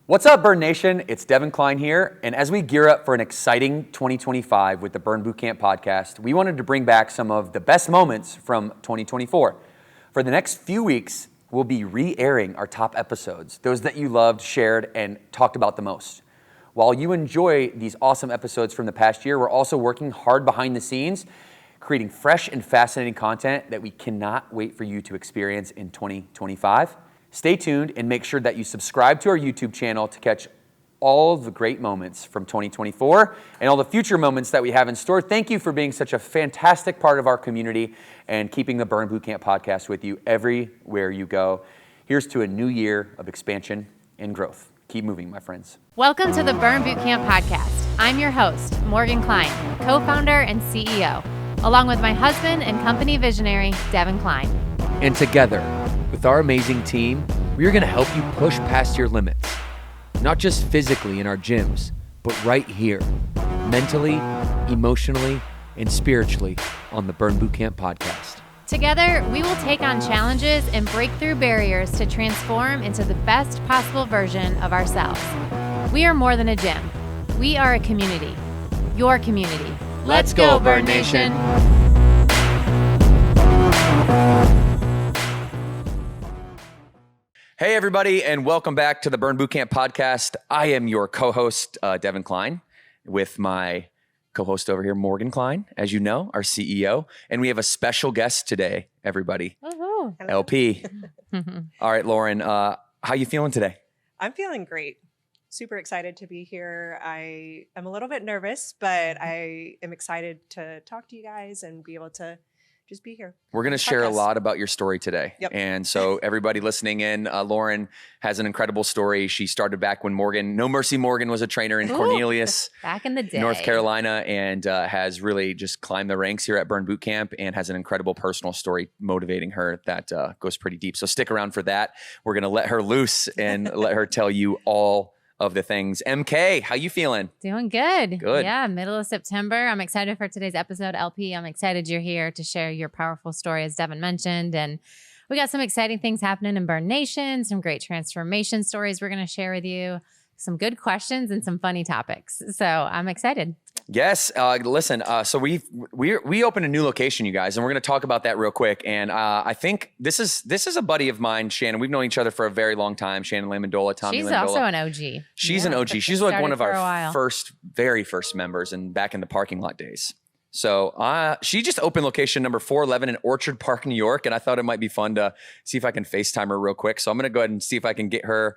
What's up, Burn Nation? It's Devin Klein here, and as we gear up for an exciting 2025 with the Burn Bootcamp podcast, we wanted to bring back some of the best moments from 2024. For the next few weeks, we'll be re-airing our top episodes, those that you loved, shared, and talked about the most. While you enjoy these awesome episodes from the past year, we're also working hard behind the scenes, creating fresh and fascinating content that we cannot wait for you to experience in 2025. Stay tuned and make sure that you subscribe to our YouTube channel to catch all the great moments from 2024 and all the future moments that we have in store. Thank you for being such a fantastic part of our community and keeping the Burn Bootcamp podcast with you everywhere you go. Here's to a new year of expansion and growth. Keep moving, my friends. Welcome to the Burn Bootcamp podcast. I'm your host, Morgan Klein, co-founder and CEO, along with my husband and company visionary, Devin Klein. And together, with our amazing team, we are going to help you push past your limits, not just physically in our gyms, but right here, mentally, emotionally, and spiritually on the Burn Bootcamp podcast. Together, we will take on challenges and break through barriers to transform into the best possible version of ourselves. We are more than a gym. We are a community. Your community. Let's go, Burn Nation. Hey, everybody, and welcome back to the Burn Bootcamp podcast. I am your co-host, Devin Klein, with my co-host over here, Morgan Klein, as you know, our CEO. And we have a special guest today, everybody. Woohoo. LP. All right, Lauren, how you feeling today? I'm feeling great. Super excited to be here. I am a little bit nervous, but I am excited to talk to you guys and be able to just be here. We're going to share a lot about your story today. Yep. And so everybody listening in, Lauren has an incredible story. She started back when No Mercy Morgan was a trainer in Cornelius, Back in the day. North Carolina, and has really just climbed the ranks here at Burn Bootcamp and has an incredible personal story motivating her that goes pretty deep. So stick around for that. We're going to let her loose and let her tell you all of the things. MK, how you feeling? Doing good. Good. Yeah, middle of September. I'm excited for today's episode, LP. I'm excited you're here to share your powerful story, as Devin mentioned. And we got some exciting things happening in Burn Nation, some great transformation stories we're going to share with you, some good questions, and some funny topics. So I'm excited. Yes. Listen, so we opened a new location, you guys, and we're going to talk about that real quick. And I think this is a buddy of mine, Shannon. We've known each other for a very long time. Shannon Lamendola, Tommy She's Lamendola. also an OG. She's an OG. She's like one of Started for a our while. very first members and back in the parking lot days. So she just opened location number 411 in Orchard Park, New York. And I thought it might be fun to see if I can FaceTime her real quick. So I'm going to go ahead and see if I can get her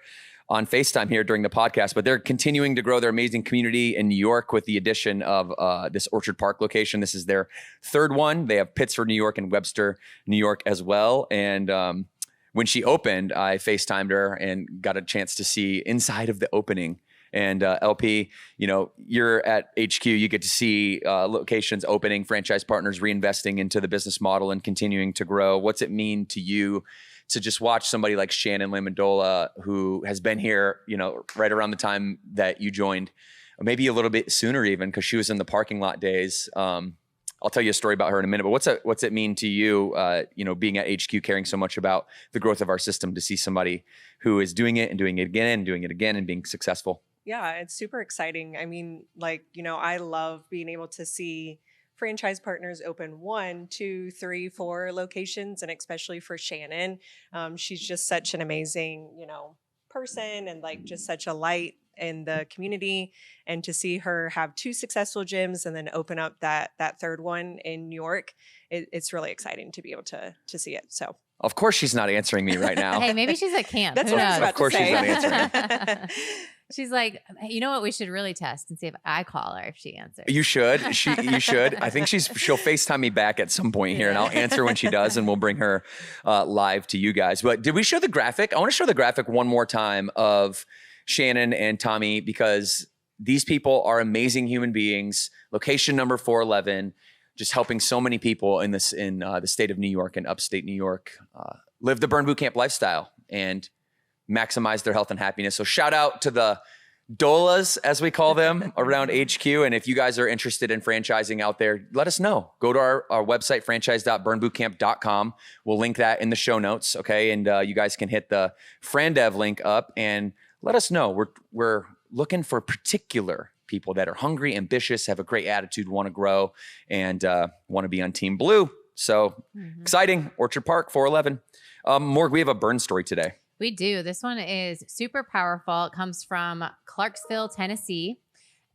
on FaceTime here during the podcast, but they're continuing to grow their amazing community in New York with the addition of this Orchard Park location. This is their third one. They have Pittsford, New York, and Webster, New York as well. And when she opened, I FaceTimed her and got a chance to see inside of the opening. And LP, you know, you're at HQ, you get to see locations opening, franchise partners reinvesting into the business model and continuing to grow. What's it mean to you to just watch somebody like Shannon Lamendola, who has been here, you know, right around the time that you joined, maybe a little bit sooner even, because she was in the parking lot days. I'll tell you a story about her in a minute, but what's it mean to you, you know, being at HQ, caring so much about the growth of our system, to see somebody who is doing it and doing it again and doing it again and being successful? Yeah, it's super exciting. I mean, like, you know, I love being able to see franchise partners open 1, 2, 3, 4 locations, and especially for Shannon. She's just such an amazing, you know, person and like just such a light in the community. And to see her have 2 successful gyms and then open up that third one in New York, it's really exciting to be able to see it. So. Of course, she's not answering me right now. Hey, maybe she's at camp. That's Who what I was knows? about Of course to say. she's not answering. She's like, hey, you know what? We should really test and see if I call her if she answers. You should. You should. I think she'll FaceTime me back at some point here, and I'll answer when she does, and we'll bring her live to you guys. But did we show the graphic? I want to show the graphic one more time of Shannon and Tommy, because these people are amazing human beings. Location number 411, just helping so many people in the state of New York and upstate New York live the Burn Bootcamp lifestyle and maximize their health and happiness. So shout out to the Dolas, as we call them, around HQ. And if you guys are interested in franchising out there, let us know. Go to our website, franchise.burnbootcamp.com. We'll link that in the show notes, okay? And you guys can hit the Frandev link up and let us know. We're looking for particular people that are hungry, ambitious, have a great attitude, want to grow, and want to be on Team Blue. So exciting. Orchard Park, 411. Morg, we have a burn story today. We do. This one is super powerful. It comes from Clarksville, Tennessee.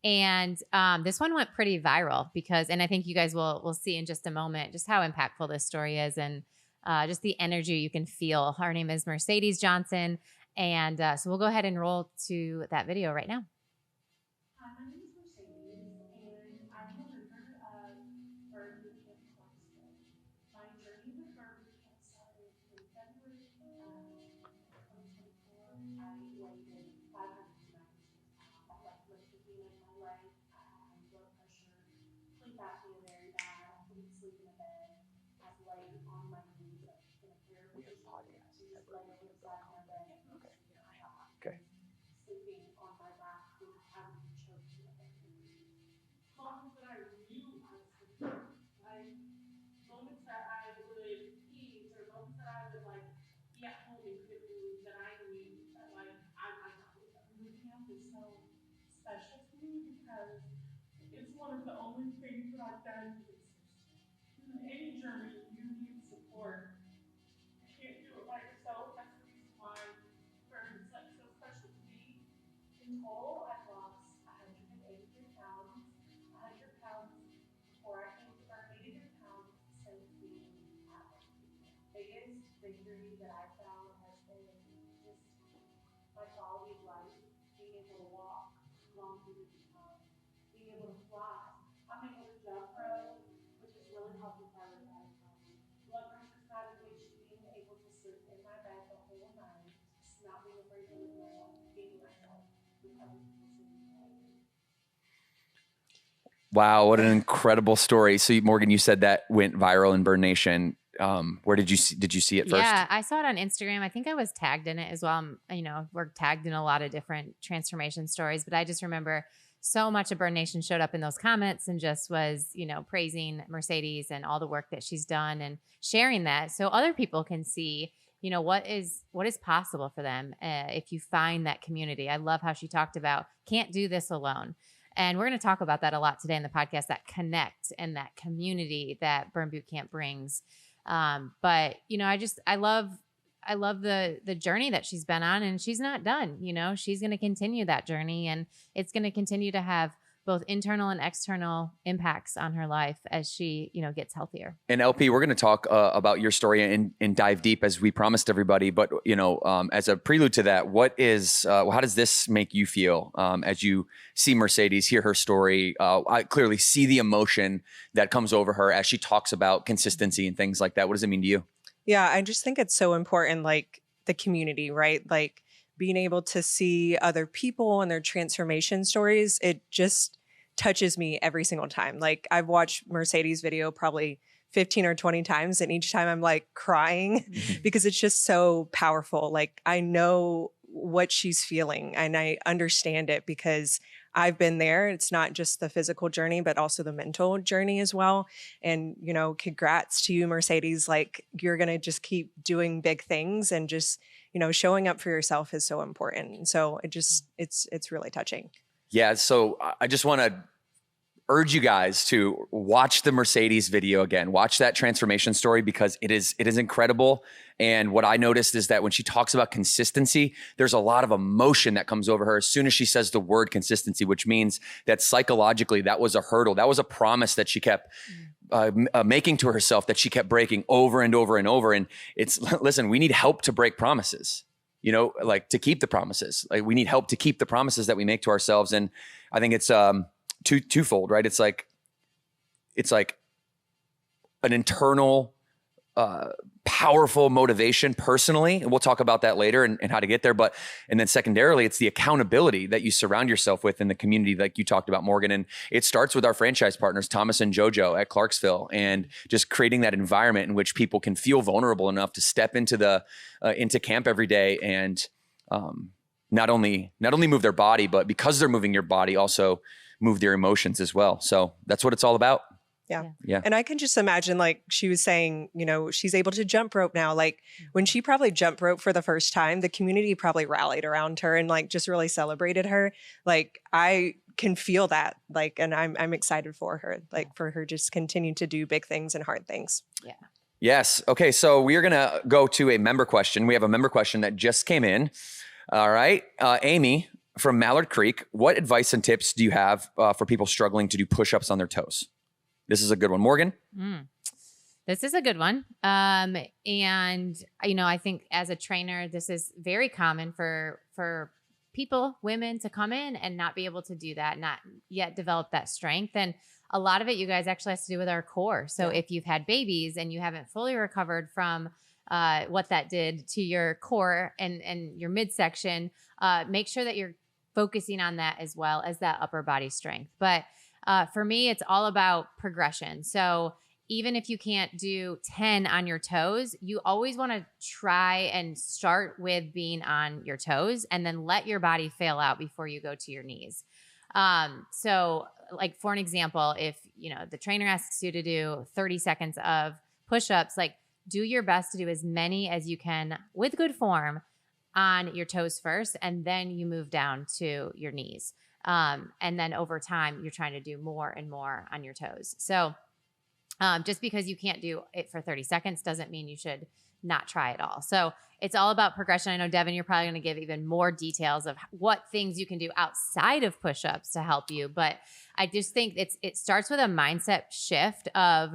And this one went pretty viral because, and I think you guys will see in just a moment just how impactful this story is and just the energy you can feel. Her name is Mercedes Johnson. And so we'll go ahead and roll to that video right now. Hi, my name is Mercedes, and I'm a member of Burn Boot Camp Clarksville. My journey with Burn Boot Camp started in February 2024. I weighed 590 pounds. Like lifting in my leg, I had high blood pressure, sleep apnea very bad. I couldn't sleep in a bed. I was laying on my knees in a prayer position. So just laying on the side of my bed. Okay. Sleeping on my back, I would choke to the bed. Moments that I knew I was sleeping, like moments that I would eat, or moments that I would like be at home and couldn't move, that I knew that like I might not wake up. Boot camp is so special to me because it's one of the only things that I've done to exist. In any journey, you need support. You can't do it by yourself. That's the reason why Burn is like so special to me. In total, I've lost 183 pounds. 100 pounds before I came to Burn, 83 pounds since being at Burn. Biggest victory that I found has been just my quality of life, being able to walk long periods of time, being able to fly. I'm able to jump rope, which is really helpful for my blood pressure's not an issue, being able to sleep in my bed the whole night, just not being afraid to lose myself, being myself, with other people sleeping behind me. Wow, what an incredible story. So Morgan, you said that went viral in Burn Nation. Where did you see it first? Yeah, I saw it on Instagram. I think I was tagged in it as well. We're tagged in a lot of different transformation stories, but I just remember so much of Burn Nation showed up in those comments and just was, praising Mercedes and all the work that she's done and sharing that so other people can see, what is possible for them if you find that community. I love how she talked about can't do this alone. And we're going to talk about that a lot today in the podcast, that connect and that community that Burn Boot Camp brings. But I love the journey that she's been on, and she's not done. She's going to continue that journey, and it's going to continue to have both internal and external impacts on her life as she, gets healthier. And LP, we're going to talk about your story and dive deep as we promised everybody. But, as a prelude to that, how does this make you feel as you see Mercedes, hear her story? I clearly see the emotion that comes over her as she talks about consistency and things like that. What does it mean to you? Yeah, I just think it's so important, like the community, right? Like being able to see other people and their transformation stories, it just touches me every single time. Like I've watched Mercedes' video probably 15 or 20 times, and each time I'm like crying because it's just so powerful. Like I know what she's feeling and I understand it because I've been there. It's not just the physical journey, but also the mental journey as well. And, congrats to you, Mercedes. Like you're going to just keep doing big things, and just, showing up for yourself is so important. So it's really touching. Yeah. So I just want to urge you guys to watch the Mercedes video again, watch that transformation story, because it is incredible. And what I noticed is that when she talks about consistency, there's a lot of emotion that comes over her as soon as she says the word consistency, which means that psychologically that was a hurdle. That was a promise that she kept making to herself, that she kept breaking over and over and over. And listen, we need help to break promises, like to keep the promises. Like we need help to keep the promises that we make to ourselves. And I think it's twofold, right? It's like an internal, powerful motivation personally. And we'll talk about that later and how to get there. And then secondarily, it's the accountability that you surround yourself with in the community, like you talked about, Morgan. And it starts with our franchise partners, Thomas and JoJo at Clarksville, and just creating that environment in which people can feel vulnerable enough to step into into camp every day and not only move their body, but because they're moving your body, also move their emotions as well. So that's what it's all about. Yeah. And I can just imagine, like she was saying, you know, she's able to jump rope now. Like when she probably jump rope for the first time, the community probably rallied around her and like just really celebrated her. Like I can feel that, like, and I'm excited for her, like for her just continue to do big things and hard things. Yeah. Yes. Okay. So we are going to go to a member question. We have a member question that just came in. All right. Amy from Mallard Creek, what advice and tips do you have for people struggling to do push-ups on their toes? This is a good one. Morgan? This is a good one. And, you know, I think as a trainer, this is very common for people, women, to come in and not be able to do that, not yet develop that strength. And a lot of it, you guys, actually has to do with our core. So if you've had babies and you haven't fully recovered from what that did to your core and your midsection, make sure that you're focusing on that as well as that upper body strength. But for me, it's all about progression. So even if you can't do 10 on your toes, you always want to try and start with being on your toes and then let your body fail out before you go to your knees. So like for an example, if, you know, the trainer asks you to do 30 seconds of push-ups, like do your best to do as many as you can with good form on your toes first, and then you move down to your knees. And then over time, you're trying to do more and more on your toes. So just because you can't do it for 30 seconds doesn't mean you should not try at all. So it's all about progression. I know, Devin, you're probably going to give even more details of what things you can do outside of push-ups to help you. But I just think it starts with a mindset shift of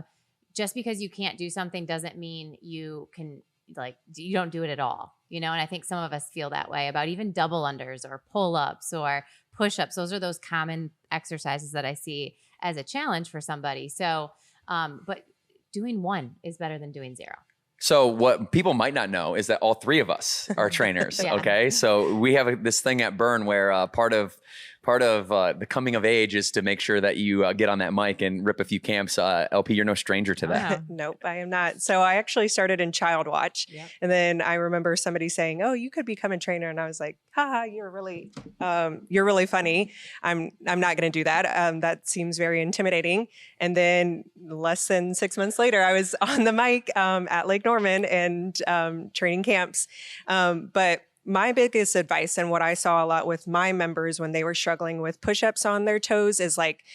just because you can't do something doesn't mean you can, like, you don't do it at all, you know? And I think some of us feel that way about even double unders or pull-ups or push-ups. Those are those common exercises that I see as a challenge for somebody. So, but doing one is better than doing zero. So what people might not know is that all three of us are trainers. Yeah. Okay. So we have this thing at Burn where part of the coming of age is to make sure that you get on that mic and rip a few camps. LP, you're no stranger to that. Nope, I am not. So I actually started in Child Watch. Yep. And then I remember somebody saying, "Oh, you could become a trainer." And I was like, haha, you're really funny. I'm not going to do that. That seems very intimidating. And then less than 6 months later, I was on the mic at Lake Norman and training camps. But my biggest advice and what I saw a lot with my members when they were struggling with push-ups on their toes is like,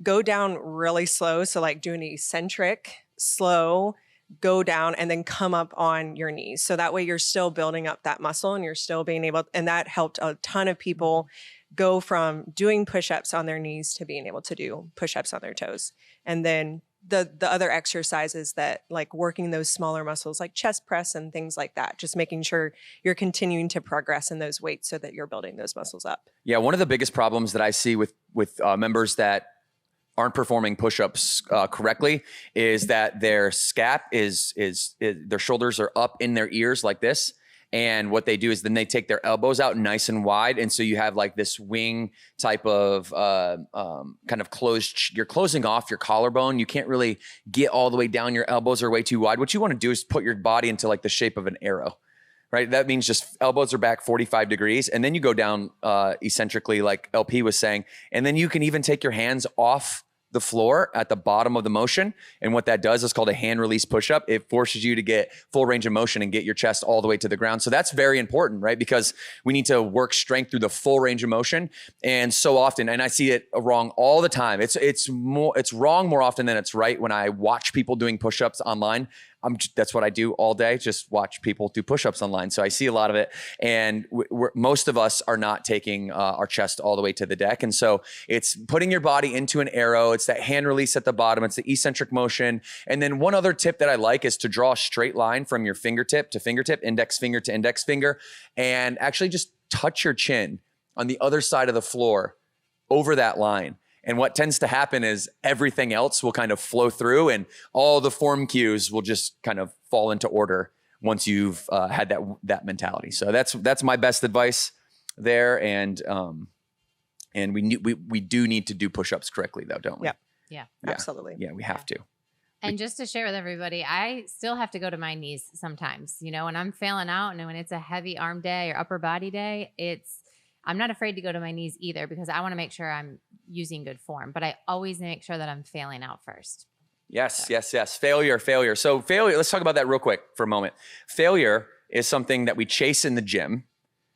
go down really slow. So like do an eccentric, slow, go down and then come up on your knees. So that way you're still building up that muscle and you're still being able, and that helped a ton of people go from doing push-ups on their knees to being able to do push-ups on their toes. And then the other exercises that like working those smaller muscles like chest press and things like that, just making sure you're continuing to progress in those weights so that you're building those muscles up. Yeah. One of the biggest problems that I see with members that aren't performing push-ups correctly is that their scap is their shoulders are up in their ears like this. And what they do is then they take their elbows out nice and wide. And so you have like this wing type of kind of closed, you're closing off your collarbone. You can't really get all the way down. Your elbows are way too wide. What you want to do is put your body into like the shape of an arrow, right? That means just elbows are back 45 degrees. And then you go down eccentrically like LP was saying. And then you can even take your hands off the floor at the bottom of the motion. And what that does is called a hand release push-up. It forces you to get full range of motion and get your chest all the way to the ground. So that's very important, right? Because we need to work strength through the full range of motion. And so often, and I see it wrong all the time. It's wrong more often than it's right when I watch people doing push-ups online. That's what I do all day, just watch people do push-ups online. So I see a lot of it. And most of us are not taking our chest all the way to the deck. And so it's putting your body into an arrow. It's that hand release at the bottom. It's the eccentric motion. And then one other tip that I like is to draw a straight line from your fingertip to fingertip, index finger to index finger, and actually just touch your chin on the other side of the floor over that line. And what tends to happen is everything else will kind of flow through and all the form cues will just kind of fall into order once you've had that mentality. So that's my best advice there. And we do need to do push-ups correctly though, don't we? Yeah, absolutely. Yeah, we have to. And just to share with everybody, I still have to go to my knees sometimes, you know, when I'm failing out and when it's a heavy arm day or upper body day, I'm not afraid to go to my knees either because I want to make sure I'm using good form, but I always make sure that I'm failing out first. Yes, yes, yes. Failure. So failure, let's talk about that real quick for a moment. Failure is something that we chase in the gym,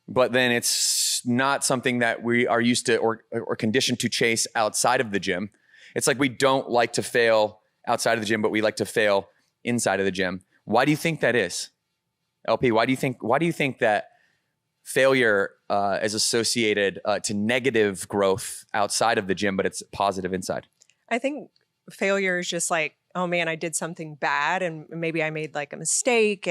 but then it's not something that we are used to or conditioned to chase outside of the gym. It's like we don't like to fail outside of the gym, but we like to fail inside of the gym. Why do you think that is? LP, why do you think that failure is associated to negative growth outside of the gym, but it's positive inside? I think failure is just like, oh man, I did something bad and maybe I made like a mistake.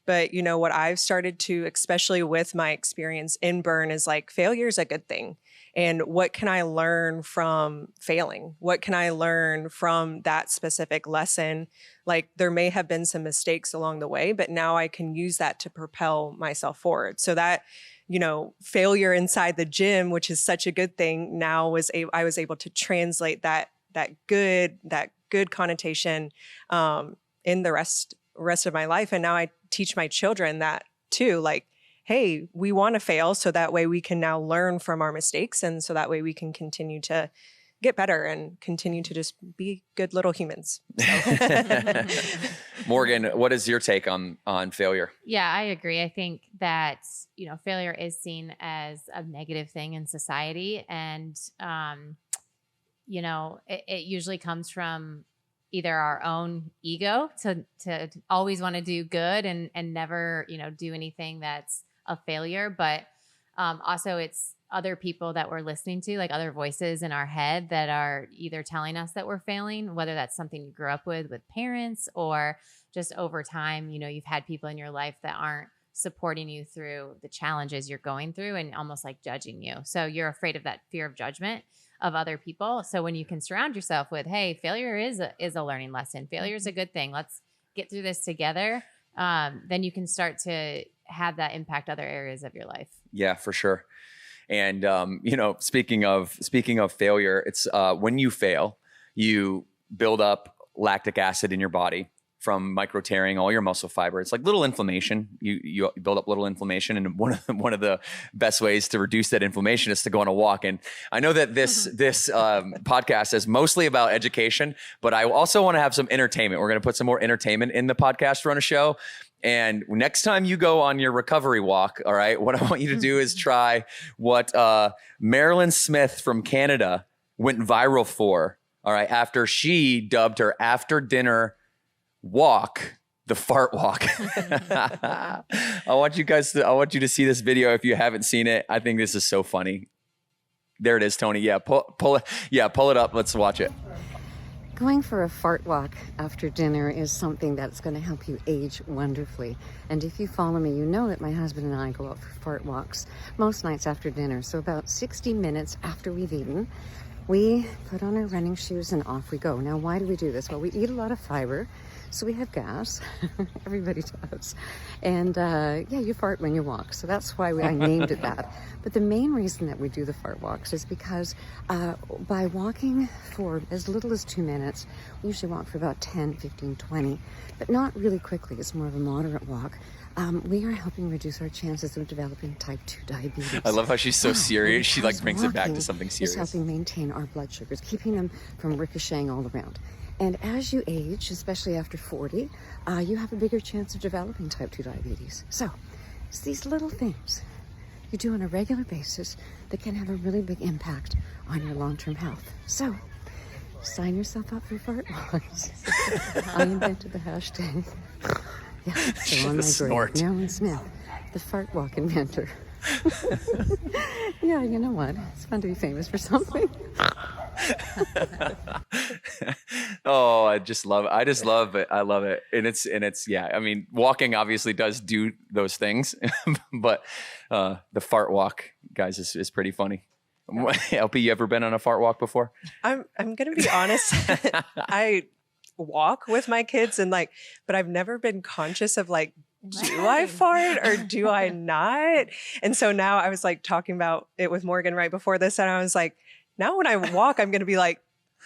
But you know, what I've started to, especially with my experience in burn, is like failure is a good thing. And what can I learn from failing? What can I learn from that specific lesson? Like there may have been some mistakes along the way, but now I can use that to propel myself forward. So that, you know, failure inside the gym, which is such a good thing, now I was able to translate that good connotation in the rest of my life. And now I teach my children that too, like, hey, we want to fail so that way we can now learn from our mistakes. And so that way we can continue to get better and continue to just be good little humans. So. Morgan, what is your take on failure? Yeah, I agree. I think that, you know, failure is seen as a negative thing in society. And, you know, it usually comes from either our own ego to always want to do good and never, you know, do anything that's a failure. But also it's other people that we're listening to, like other voices in our head that are either telling us that we're failing, whether that's something you grew up with parents or just over time, you know, you've had people in your life that aren't supporting you through the challenges you're going through and almost like judging you. So you're afraid of that fear of judgment of other people. So when you can surround yourself with, hey, failure is a learning lesson. Failure is a good thing. Let's get through this together. Then you can start to have that impact other areas of your life. Yeah, for sure. And you know, speaking of failure, it's when you fail, you build up lactic acid in your body from micro tearing all your muscle fiber. It's like little inflammation. You build up little inflammation, and one of the best ways to reduce that inflammation is to go on a walk. And I know that this podcast is mostly about education, but I also want to have some entertainment. We're going to put some more entertainment in the podcast, run a show. And next time you go on your recovery walk, all right, what I want you to do is try what Marilyn Smith from Canada went viral for, all right, after she dubbed her after dinner walk the fart walk. I want you to see this video if you haven't seen it. I think this is so funny. There it is, Tony. Yeah, pull it up. Let's watch it. Going for a fart walk after dinner is something that's going to help you age wonderfully. And if you follow me, you know that my husband and I go out for fart walks most nights after dinner. So about 60 minutes after we've eaten, we put on our running shoes and off we go. Now, why do we do this? Well, we eat a lot of fiber, so we have gas. Everybody does. And yeah, you fart when you walk. So that's why I named it that. But the main reason that we do the fart walks is because by walking for as little as 2 minutes, we usually walk for about 10, 15, 20, but not really quickly. It's more of a moderate walk. We are helping reduce our chances of developing type 2 diabetes. I love how she's so serious. She like brings it back to something serious. It's helping maintain our blood sugars, keeping them from ricocheting all around. And as you age, especially after 40, you have a bigger chance of developing type 2 diabetes. So it's these little things you do on a regular basis that can have a really big impact on your long-term health. So sign yourself up for fart walks. I invented the hashtag. Yeah, so on my grave, Marilyn Smith, the fart walk inventor. Yeah, you know what? It's fun to be famous for something. Oh, I just love it. I love it. And it's yeah, I mean, walking obviously does do those things, but the fart walk, guys, is pretty funny. LP, you ever been on a fart walk before? I'm gonna be honest. I walk with my kids but I've never been conscious of like, do I fart or do I not? And so now I was like talking about it with Morgan right before this, and I was like, now when I walk, I'm going to be like,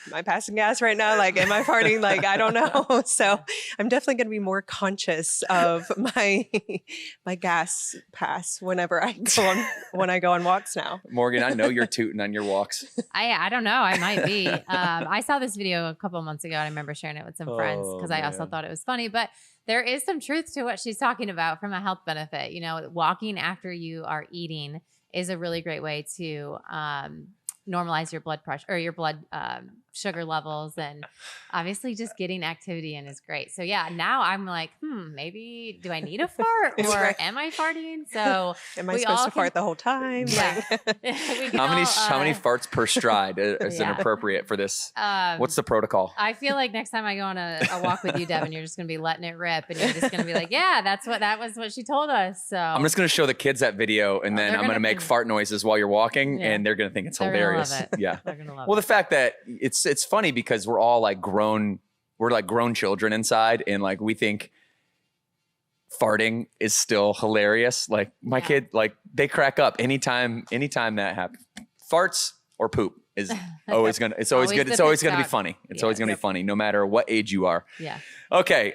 am I passing gas right now? Like, am I farting? Like, I don't know. So I'm definitely going to be more conscious of my gas pass whenever when I go on walks now. Morgan, I know you're tooting on your walks. I don't know. I might be. I saw this video a couple of months ago and I remember sharing it with some friends because I also thought it was funny. But there is some truth to what she's talking about from a health benefit. You know, walking after you are eating is a really great way to normalize your blood pressure or your blood sugar levels, and obviously just getting activity in is great. So yeah, now I'm like, maybe do I need a fart or am I farting? So am I supposed to fart the whole time? Yeah. How many farts per stride is inappropriate for this? What's the protocol? I feel like next time I go on a walk with you, Devin, you're just gonna be letting it rip, and you're just gonna be like, yeah, that was what she told us. So I'm just gonna show the kids that video, and then I'm gonna make fart noises while you're walking, and they're gonna think it's hilarious. Love it. Yeah. They're gonna love well, it. the fact that it's funny because we're all like grown children inside, and like we think farting is still hilarious. Like my kid, like they crack up anytime that happens. Farts or poop is always gonna it's always good. It's always gonna be funny. It's always gonna be funny, no matter what age you are. Yeah. Okay.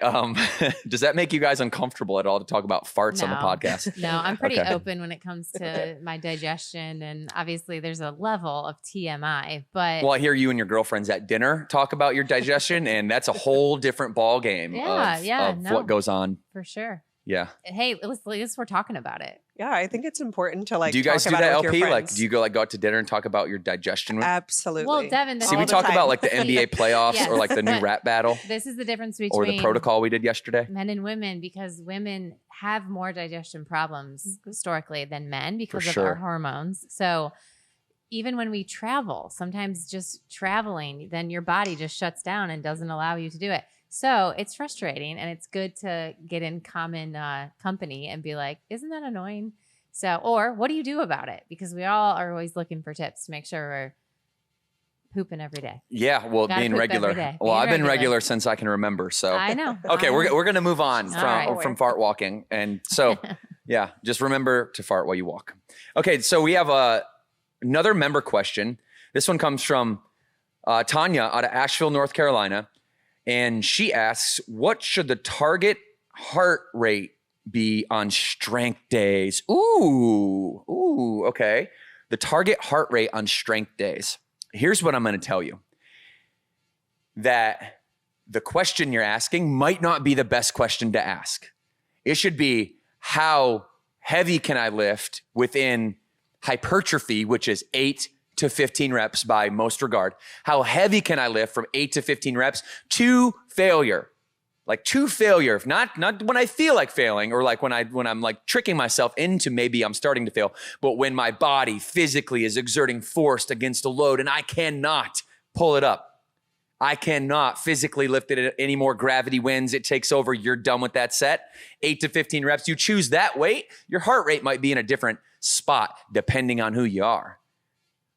Does that make you guys uncomfortable at all to talk about farts on the podcast? No, I'm pretty open when it comes to my digestion, and obviously there's a level of TMI. But well, I hear you and your girlfriends at dinner talk about your digestion, and that's a whole different ball game of what goes on. For sure. Yeah. Hey, at least we're talking about it. Yeah, I think it's important to like. Do you guys talk do about that, it with LP? your Like, friends. do you go out to dinner and talk about your digestion? Absolutely. Well, Devin, see, we talk about like the NBA playoffs Yes. or like the new rap battle. This is the difference between or the protocol we did yesterday. Men and women, because women have more digestion problems historically than men because of our hormones. So even when we travel, sometimes just traveling, then your body just shuts down and doesn't allow you to do it. So it's frustrating, and it's good to get in common company and be like, isn't that annoying? So, or what do you do about it? Because we all are always looking for tips to make sure we're pooping every day. Yeah, well, being regular. Well, I've been regular since I can remember. So I know. Okay, we're gonna move on from fart walking, and so yeah, just remember to fart while you walk. Okay, so we have another member question. This one comes from Tanya out of Asheville, North Carolina. And she asks, what should the target heart rate be on strength days? Ooh, okay. The target heart rate on strength days. Here's what I'm going to tell you. That the question you're asking might not be the best question to ask. It should be, how heavy can I lift within hypertrophy, which is 8 to 15 reps by most regard. How heavy can I lift from 8 to 15 reps to failure? Like to failure, not when I feel like failing, or like when I'm like tricking myself into maybe I'm starting to fail, but when my body physically is exerting force against a load and I cannot pull it up. I cannot physically lift it anymore. Gravity wins. It takes over. You're done with that set. 8 to 15 reps. You choose that weight. Your heart rate might be in a different spot depending on who you are.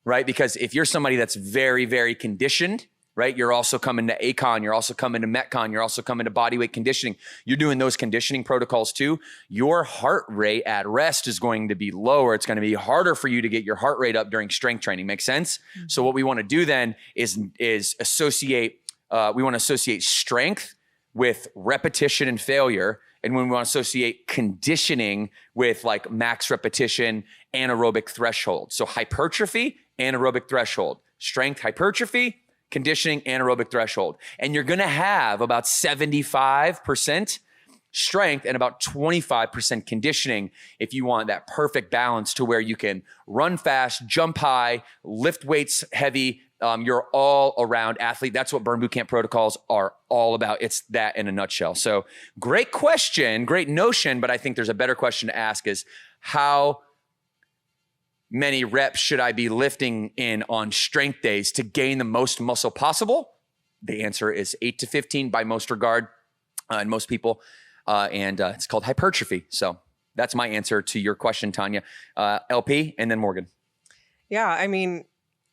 Right? Because if you're somebody that's very, very conditioned, right? You're also coming to ACON, you're also coming to Metcon, you're also coming to bodyweight conditioning. You're doing those conditioning protocols too. Your heart rate at rest is going to be lower. It's going to be harder for you to get your heart rate up during strength training. Make sense? Mm-hmm. So what we want to do then is associate strength with repetition and failure. And when we want to associate conditioning with like max repetition, anaerobic threshold. So hypertrophy, anaerobic threshold, strength, hypertrophy, conditioning, anaerobic threshold. And you're going to have about 75% strength and about 25% conditioning if you want that perfect balance to where you can run fast, jump high, lift weights heavy. You're all around athlete. That's what Burn Bootcamp protocols are all about. It's that in a nutshell. So great question, great notion, but I think there's a better question to ask is how many reps should I be lifting in on strength days to gain the most muscle possible? The answer is 8 to 15 by most regard and most people. And it's called hypertrophy. So that's my answer to your question, Tanya. LP and then Morgan. Yeah, I mean,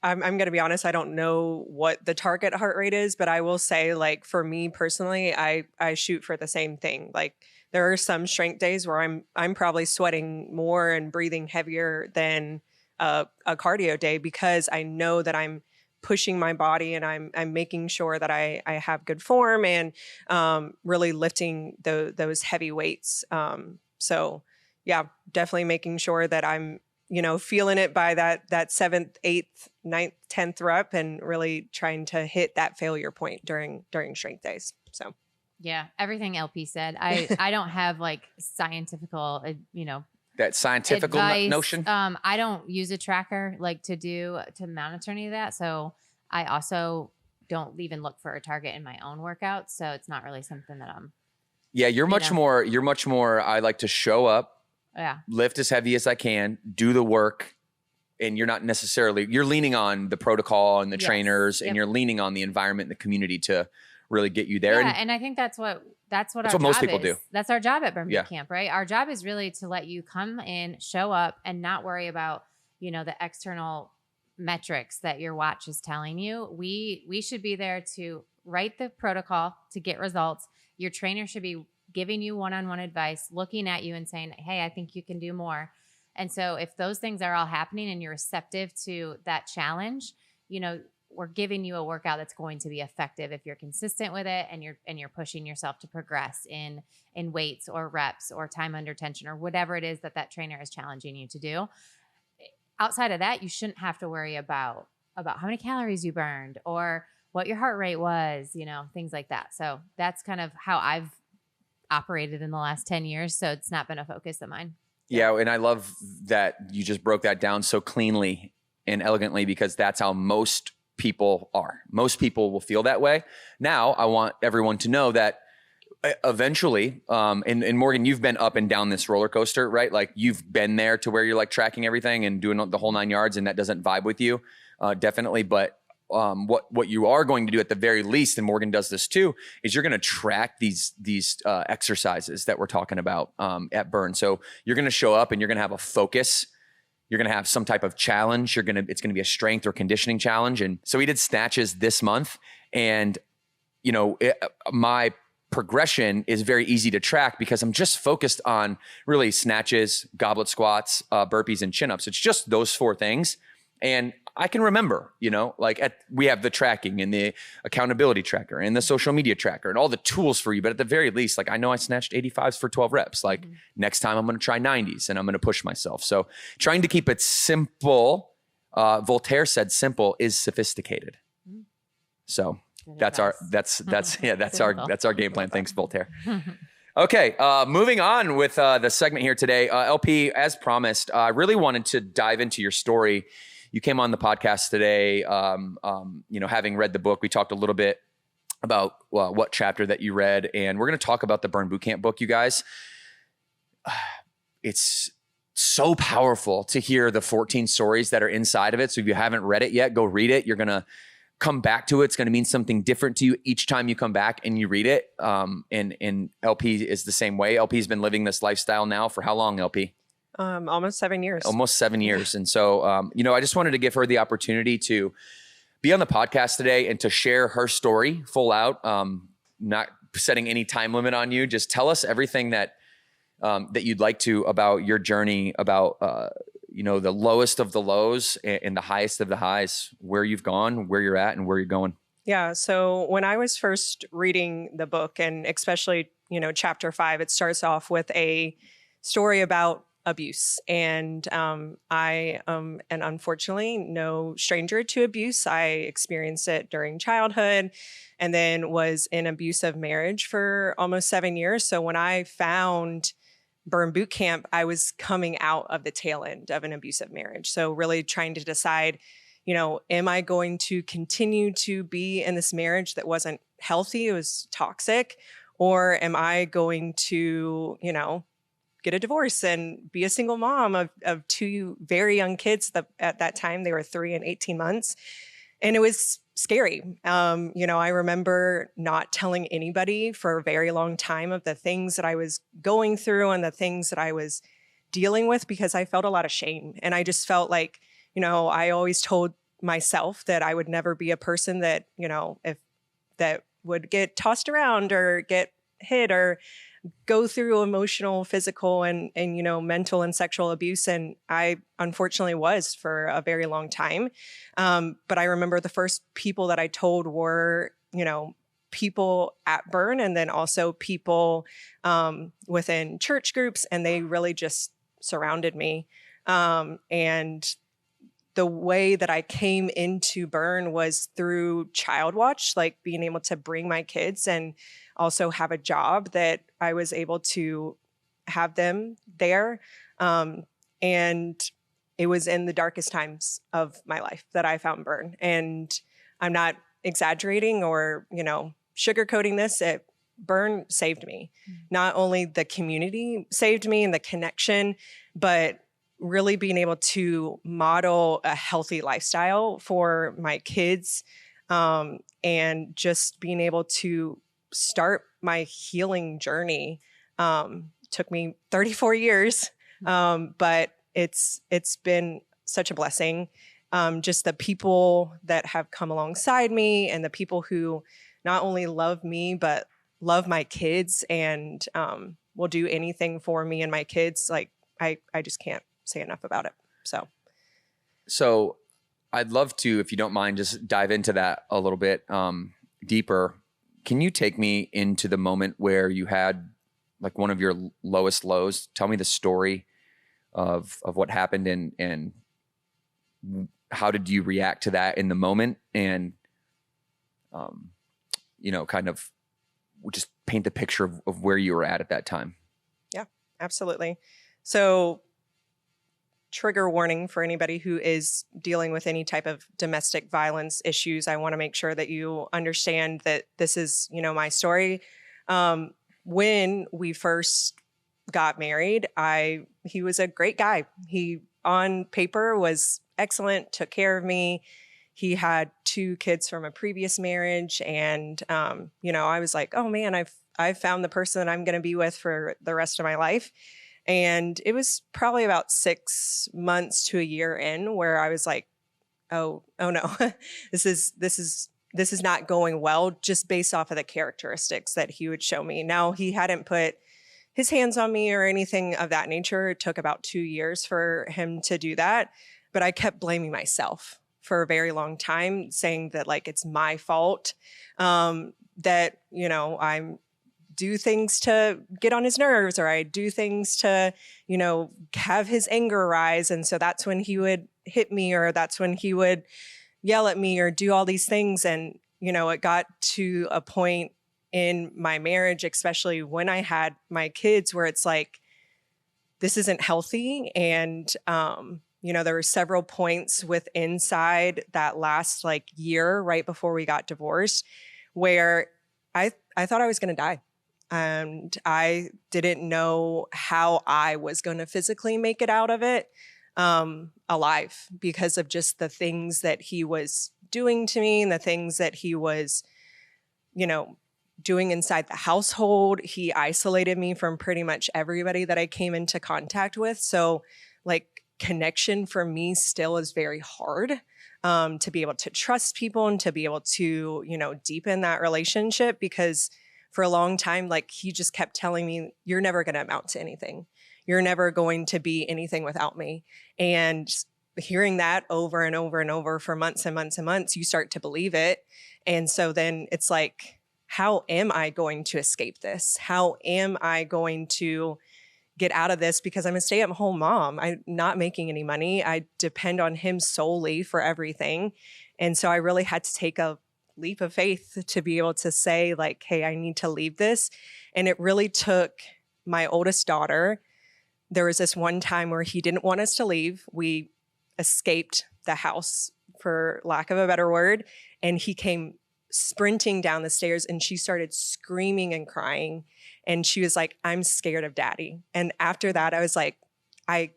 I'm going to be honest. I don't know what the target heart rate is, but I will say, like, for me personally, I shoot for the same thing. Like, there are some strength days where I'm probably sweating more and breathing heavier than a cardio day because I know that I'm pushing my body, and I'm making sure that I have good form, and really lifting those heavy weights. So yeah, definitely making sure that I'm, feeling it by that seventh, eighth, ninth, 10th rep, and really trying to hit that failure point during strength days. So Yeah, everything LP said. I don't have like scientifical, That scientific advice. notion. I don't use a tracker like to monitor any of that. So I also don't even look for a target in my own workouts. So it's not really something that I'm. Yeah, you're much more. I like to show up, Yeah. lift as heavy as I can, do the work. And you're leaning on the protocol and the Yes. trainers, and Yep. you're leaning on the environment and the community to really get you there. Yeah, And and I think that's what our what most job people is. do. That's our job at Burn Yeah. Boot Camp, right? Our job is really to let you come in, show up, and not worry about the external metrics that your watch is telling you. We should be there to write the protocol to get results. Your trainer should be giving you one-on-one advice, looking at you and saying, "Hey, I think you can do more." And so if those things are all happening and you're receptive to that challenge, we're giving you a workout that's going to be effective if you're consistent with it, and you're pushing yourself to progress in weights or reps or time under tension or whatever it is that trainer is challenging you to do. Outside of that, you shouldn't have to worry about how many calories you burned or what your heart rate was, things like that. So that's kind of how I've operated in the last 10 years. So it's not been a focus of mine. Yeah, and I love that you just broke that down so cleanly and elegantly, because that's how most people are. Most people will feel that way. Now, I want everyone to know that eventually, and Morgan, you've been up and down this roller coaster, right? Like you've been there to where you're like tracking everything and doing the whole 9 yards, and that doesn't vibe with you, definitely. But what you are going to do at the very least, and Morgan does this too, is you're going to track these exercises that we're talking about at Burn. So you're going to show up and you're going to have a focus. You're going to have some type of challenge. It's going to be a strength or conditioning challenge. And so we did snatches this month, and my progression is very easy to track because I'm just focused on really snatches, goblet squats, burpees, and chin-ups. It's just those 4 things. And I can remember, we have the tracking and the accountability tracker and the social media tracker and all the tools for you. But at the very least, I know I snatched 85s for 12 reps. Next time I'm going to try 90s and I'm going to push myself. So trying to keep it simple. Voltaire said simple is sophisticated. So that's our game plan. Thanks, Voltaire. Okay, moving on with the segment here today. LP, as promised, I really wanted to dive into your story. You came on the podcast today, having read the book. We talked a little bit about what chapter that you read, and we're going to talk about the Burn Boot Camp book, you guys. It's so powerful to hear the 14 stories that are inside of it. So if you haven't read it yet, go read it. You're going to come back to it. It's going to mean something different to you each time you come back and you read it. And LP is the same way. LP's been living this lifestyle now for how long, LP? Almost 7 years. Almost 7 years. And so, I just wanted to give her the opportunity to be on the podcast today and to share her story full out, not setting any time limit on you. Just tell us everything that you'd like to about your journey, about, the lowest of the lows and the highest of the highs, where you've gone, where you're at, and where you're going. Yeah. So when I was first reading the book, and especially, chapter 5, it starts off with a story about abuse. And I am, and unfortunately, no stranger to abuse. I experienced it during childhood and then was in abusive marriage for almost 7 years. So when I found Burn Boot Camp, I was coming out of the tail end of an abusive marriage. So really trying to decide, am I going to continue to be in this marriage that wasn't healthy? It was toxic. Or am I going to, get a divorce and be a single mom of 2 very young kids at that time? They were 3 and 18 months. And it was scary. I remember not telling anybody for a very long time of the things that I was going through and the things that I was dealing with, because I felt a lot of shame. And I just felt like, I always told myself that I would never be a person that, if that would get tossed around or get hit, or go through emotional, physical, and mental and sexual abuse. And I unfortunately was for a very long time. But I remember the first people that I told were, people at Burn, and then also people within church groups, and they really just surrounded me. And the way that I came into Burn was through Child Watch, like being able to bring my kids and also have a job that I was able to have them there. And it was in the darkest times of my life that I found Burn. And I'm not exaggerating or, sugarcoating this. Burn saved me. Not only the community saved me and the connection, but really being able to model a healthy lifestyle for my kids, and just being able to start my healing journey. Took me 34 years, but it's been such a blessing. Just the people that have come alongside me and the people who not only love me, but love my kids and will do anything for me and my kids. Like I just can't say enough about it. So I'd love to, if you don't mind, just dive into that a little bit deeper. Can you take me into the moment where you had like one of your lowest lows? Tell me the story of what happened and how did you react to that in the moment? And, kind of just paint the picture of where you were at that time. Yeah, absolutely. So trigger warning for anybody who is dealing with any type of domestic violence issues. I want to make sure that you understand that this is, my story. When we first got married, he was a great guy. He on paper was excellent, took care of me. He had 2 kids from a previous marriage. And, I was like, oh man, I've found the person that I'm going to be with for the rest of my life. And it was probably about 6 months to a year in where I was like, oh no, this is not going well, just based off of the characteristics that he would show me. Now, he hadn't put his hands on me or anything of that nature. It took about 2 years for him to do that. But I kept blaming myself for a very long time, saying that like, it's my fault, that, I'm do things to get on his nerves, or I do things to, have his anger rise. And so that's when he would hit me, or that's when he would yell at me or do all these things. And, it got to a point in my marriage, especially when I had my kids, where it's like, this isn't healthy. And, there were several points with inside that last like year right before we got divorced where I thought I was going to die. And I didn't know how I was going to physically make it out of it alive, because of just the things that he was doing to me and the things that he was, doing inside the household. He isolated me from pretty much everybody that I came into contact with. So like connection for me still is very hard, to be able to trust people and to be able to, deepen that relationship, because for a long time, like he just kept telling me, you're never going to amount to anything. You're never going to be anything without me. And hearing that over and over and over for months and months and months, you start to believe it. And so then it's like, how am I going to escape this? How am I going to get out of this? Because I'm a stay-at-home mom. I'm not making any money. I depend on him solely for everything. And so I really had to take a leap of faith to be able to say like, hey, I need to leave this. And it really took my oldest daughter. There was this one time where he didn't want us to leave. We escaped the house, for lack of a better word. And he came sprinting down the stairs and she started screaming and crying. And she was like, I'm scared of daddy. And after that, I was like, I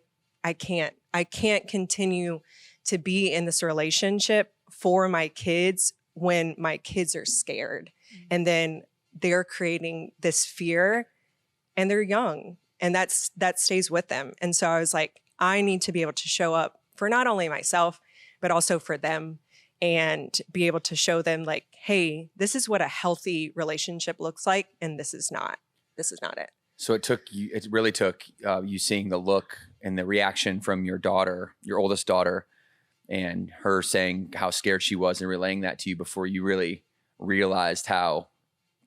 can't continue to be in this relationship for my kids when my kids are scared. And then they're creating this fear and they're young and that stays with them. And so I was like, I need to be able to show up for not only myself, but also for them, and be able to show them like, hey, this is what a healthy relationship looks like. And this is not it. So it really took you seeing the look and the reaction from your daughter, your oldest daughter, and her saying how scared she was and relaying that to you before you really realized how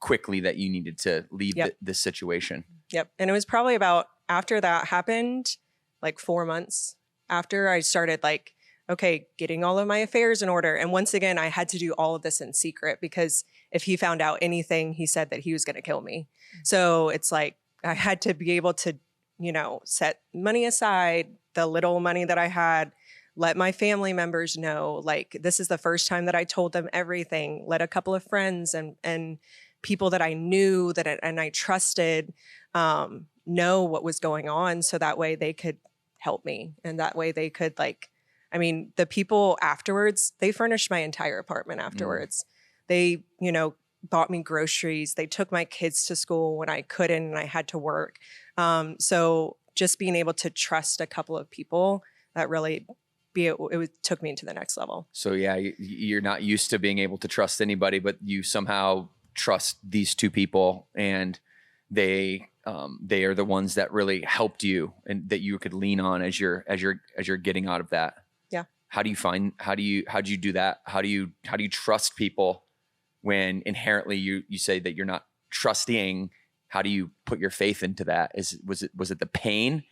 quickly that you needed to leave this situation. Yep. And it was probably about after that happened, like 4 months after, I started like, okay, getting all of my affairs in order. And once again, I had to do all of this in secret because if he found out anything, he said that he was going to kill me. So it's like, I had to be able to, set money aside, the little money that I had, let my family members know, like, this is the first time that I told them everything, let a couple of friends and people that I knew and I trusted know what was going on. So that way they could help me. And that way they could the people afterwards, they furnished my entire apartment afterwards. They, bought me groceries. They took my kids to school when I couldn't and I had to work. So just being able to trust a couple of people that really took me to the next level. So yeah, you're not used to being able to trust anybody, but you somehow trust these two people, and they are the ones that really helped you and that you could lean on as you're getting out of that. Yeah. How do you do that? How do you trust people when inherently you say that you're not trusting? How do you put your faith into that? Was it the pain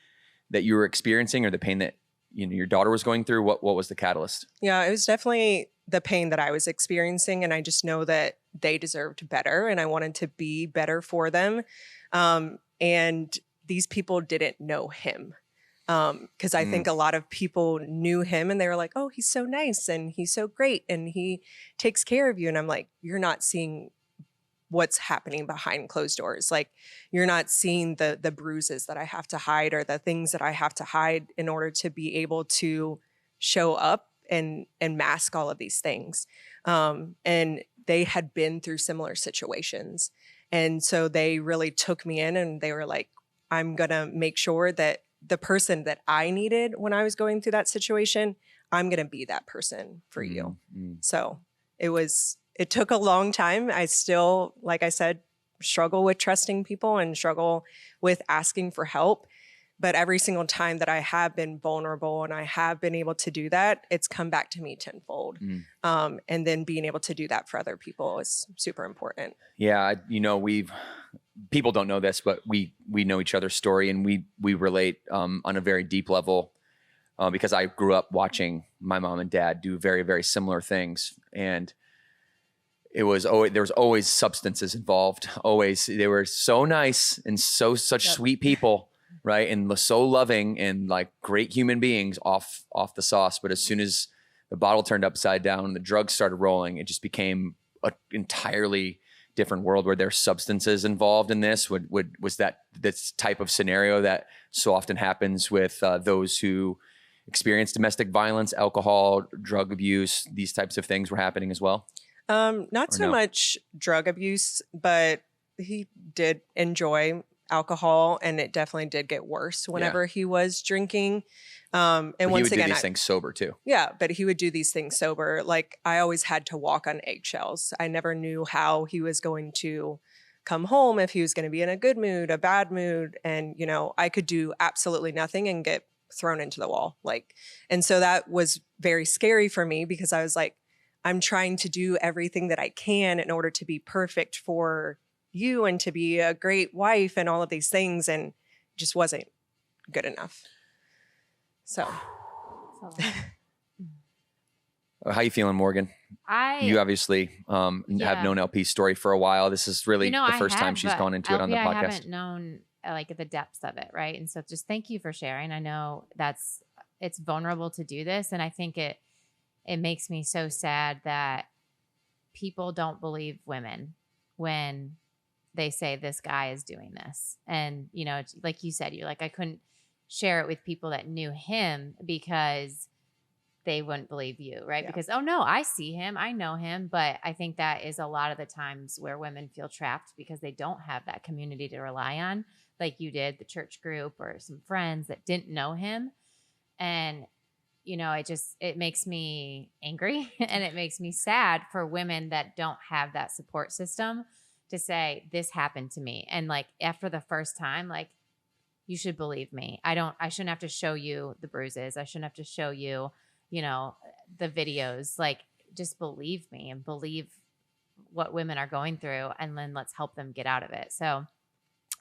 that you were experiencing, or the pain that your daughter was going through? What was the catalyst? Yeah, it was definitely the pain that I was experiencing, and I just know that they deserved better, and I wanted to be better for them. And these people didn't know him, because I think a lot of people knew him, and they were like, "Oh, he's so nice, and he's so great, and he takes care of you." And I'm like, "You're not seeing what's happening behind closed doors. Like, you're not seeing the bruises that I have to hide, or the things that I have to hide in order to be able to show up and mask all of these things." And they had been through similar situations. And so they really took me in, and they were like, "I'm going to make sure that the person that I needed when I was going through that situation, I'm going to be that person for you." So it took a long time. I still, like I said, struggle with trusting people and struggle with asking for help. But every single time that I have been vulnerable and I have been able to do that, it's come back to me tenfold. And then being able to do that for other people is super important. Yeah. People don't know this, but we know each other's story, and we relate on a very deep level because I grew up watching my mom and dad do very, very similar things. And there was always substances involved. Always. They were so nice and such sweet people, right? And so loving and like great human beings off the sauce. But as soon as the bottle turned upside down, the drugs started rolling, it just became an entirely different world where there's substances involved in this. Was that this type of scenario that so often happens with those who experience domestic violence, alcohol, drug abuse? These types of things were happening as well? Not so much drug abuse, but he did enjoy alcohol, and it definitely did get worse whenever he was drinking. And but once he would again, do these things sober too. Yeah, but he would do these things sober. Like, I always had to walk on eggshells. I never knew how he was going to come home, if he was going to be in a good mood, a bad mood. And, I could do absolutely nothing and get thrown into the wall. And so that was very scary for me, because I was like, I'm trying to do everything that I can in order to be perfect for you and to be a great wife and all of these things, and it just wasn't good enough. So how you feeling, Morgan? You obviously have known LP's story for a while. This is really the first time she's gone into it on the podcast. I haven't known the depths of it, right? And so just thank you for sharing. I know it's vulnerable to do this, and I think it makes me so sad that people don't believe women when they say this guy is doing this. And, it's like you said, you're like, I couldn't share it with people that knew him because they wouldn't believe you, right? Yeah. Because, oh no, I see him, I know him. But I think that is a lot of the times where women feel trapped because they don't have that community to rely on, like you did, the church group or some friends that didn't know him. And it makes me angry and it makes me sad for women that don't have that support system to say, this happened to me. And like, after the first time, like, you should believe me. I shouldn't have to show you the bruises. I shouldn't have to show you, the videos. Like, just believe me and believe what women are going through, and then let's help them get out of it. So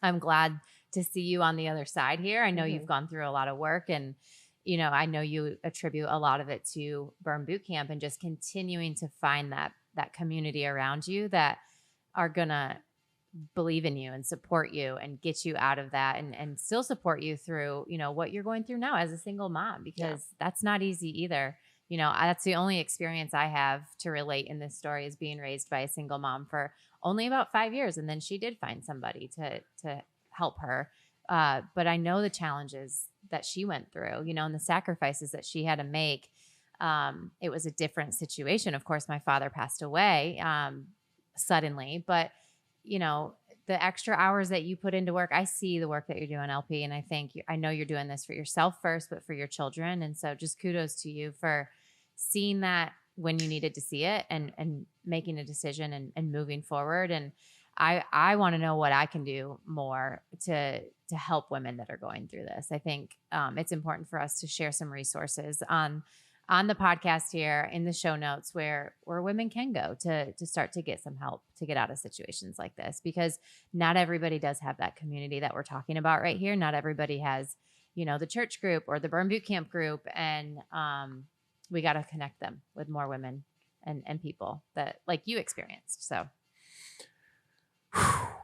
I'm glad to see you on the other side here. I know you've gone through a lot of work, and, I know you attribute a lot of it to Burn Boot Camp and just continuing to find that community around you that are going to believe in you and support you and get you out of that, and still support you through, what you're going through now as a single mom, because that's not easy either. That's the only experience I have to relate in this story, is being raised by a single mom for only about 5 years. And then she did find somebody to help her. But I know the challenges that she went through, and the sacrifices that she had to make. It was a different situation. Of course, my father passed away suddenly, but the extra hours that you put into work, I see the work that you're doing, LP. And I know you're doing this for yourself first, but for your children. And so just kudos to you for seeing that when you needed to see it, and making a decision and moving forward. And I want to know what I can do more to help women that are going through this. I think it's important for us to share some resources on the podcast here, in the show notes, where women can go to start to get some help to get out of situations like this, because not everybody does have that community that we're talking about right here. Not everybody has, the church group or the Burn Boot Camp group. And we got to connect them with more women and people that like you experienced. So.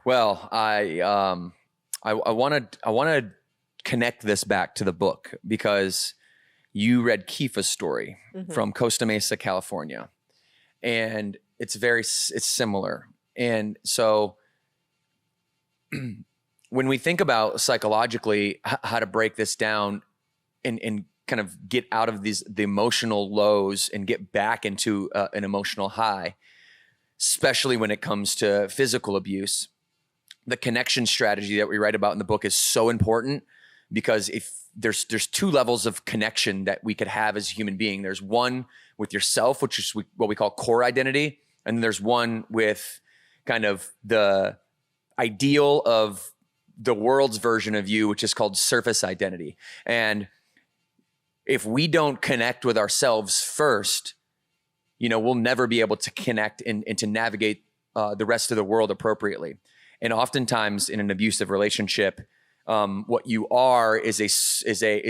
Well, I want to connect this back to the book, because you read Kifa's story from Costa Mesa, California, and it's similar. And so when we think about psychologically how to break this down and kind of get out of the emotional lows and get back into an emotional high, especially when it comes to physical abuse, the connection strategy that we write about in the book is so important, because if there's two levels of connection that we could have as a human being. There's one with yourself, which is what we call core identity. And there's one with kind of the ideal of the world's version of you, which is called surface identity. And if we don't connect with ourselves first, we'll never be able to connect and to navigate the rest of the world appropriately. And oftentimes in an abusive relationship, what you are is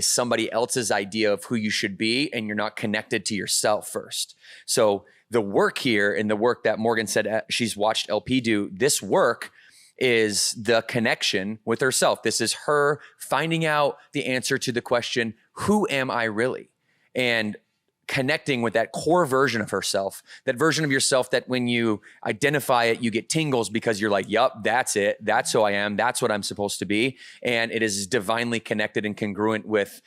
somebody else's idea of who you should be, and you're not connected to yourself first. So the work here, and the work that Morgan said she's watched LP do, this work is the connection with herself. This is her finding out the answer to the question, who am I really? And connecting with that core version of herself, that version of yourself that when you identify it, you get tingles, because you're like, yup, that's it. That's who I am. That's what I'm supposed to be. And it is divinely connected and congruent with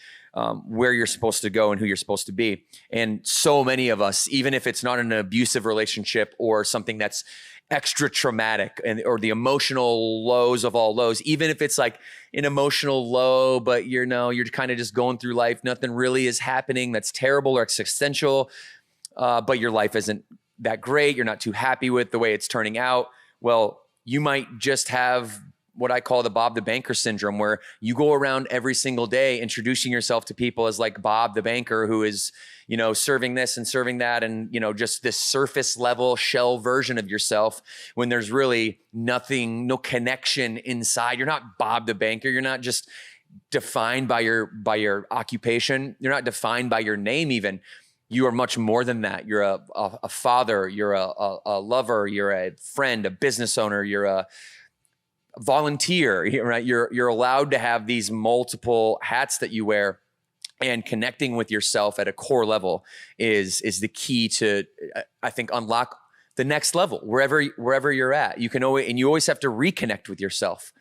where you're supposed to go and who you're supposed to be. And so many of us, even if it's not an abusive relationship or something that's extra traumatic or the emotional lows of all lows, even if it's like an emotional low, but you're kind of just going through life, nothing really is happening that's terrible or existential, but your life isn't that great, you're not too happy with the way it's turning out. Well, you might just have what I call the Bob the Banker syndrome, where you go around every single day introducing yourself to people as like Bob the Banker, who is, serving this and serving that, and, just this surface level shell version of yourself, when there's really nothing, no connection inside. You're not Bob the Banker. You're not just defined by your occupation. You're not defined by your name even. You are much more than that. You're a father. You're a lover. You're a friend, a business owner. You're a volunteer, right? You're allowed to have these multiple hats that you wear, and connecting with yourself at a core level is the key to, I think, unlock the next level wherever you're at. You always have to reconnect with yourself.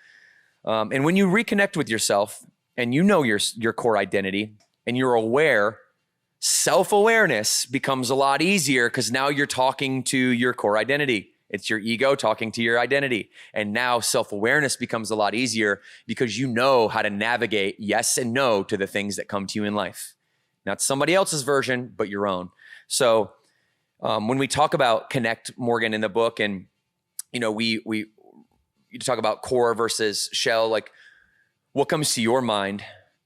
And when you reconnect with yourself and your core identity and you're aware, self-awareness becomes a lot easier, because now you're talking to your core identity. It's your ego talking to your identity. And now self-awareness becomes a lot easier, because you know how to navigate yes and no to the things that come to you in life. Not somebody else's version, but your own. So when we talk about connect, Morgan, in the book, and we you talk about core versus shell, like what comes to your mind?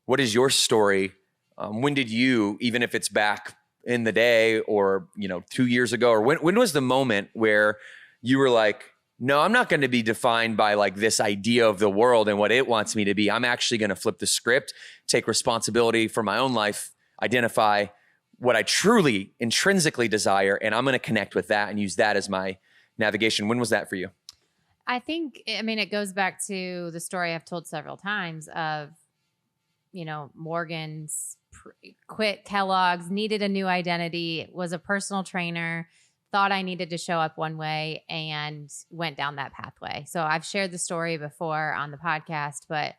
What is your story? When did you, even if it's back in the day or, 2 years ago, or when was the moment where you were like, no, I'm not going to be defined by like this idea of the world and what it wants me to be. I'm actually going to flip the script, take responsibility for my own life, identify what I truly intrinsically desire, and I'm going to connect with that and use that as my navigation. When was that for you? I think, it goes back to the story I've told several times of, Morgan's quit Kellogg's, needed a new identity, was a personal trainer, thought I needed to show up one way, and went down that pathway. So I've shared the story before on the podcast, but